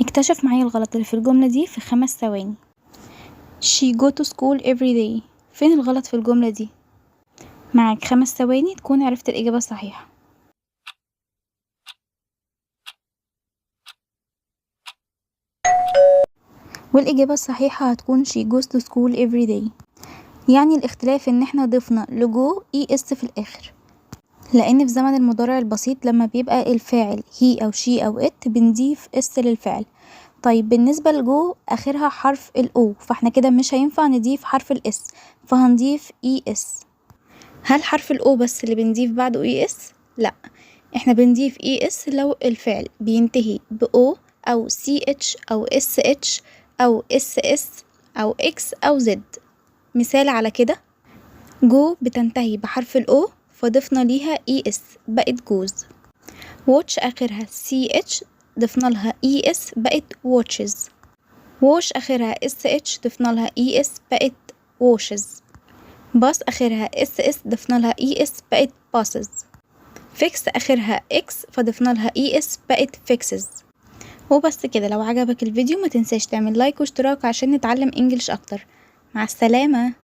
اكتشف معايا الغلط اللي في الجملة دي في 5 ثواني. She go to school every day. فين الغلط في الجملة دي؟ معاك 5 ثواني تكون عرفت الإجابة الصحيحة. والإجابة الصحيحة هتكون she goes to school every day. يعني الاختلاف ان احنا ضفنا لجو es في الآخر، لأن في زمن المضارع البسيط لما بيبقى الفاعل he أو she أو it بنضيف اس للفعل. طيب بالنسبة لجو آخرها حرف الأو، فاحنا كده مش هينفع نضيف حرف الإس، فهنضيف es. هل حرف الأو بس اللي بنضيف بعده es؟ لأ، احنا بنضيف es لو الفعل بينتهي بأو أو ch أو sh أو ss أو x أو z. مثال على كده، جو بتنتهي بحرف الأو فضفنا ليها es بقت جوز. watch آخرها ch ضفنا لها es بقت watches. wash آخرها sh ضفنا لها es بقت washes. باص آخرها ss ضفنا لها es بقت passes. fix آخرها x فضفنا لها es بقت fixes. وبس كده. لو عجبك الفيديو ما تنساش تعمل لايك واشتراك عشان نتعلم انجليش اكتر. مع السلامة.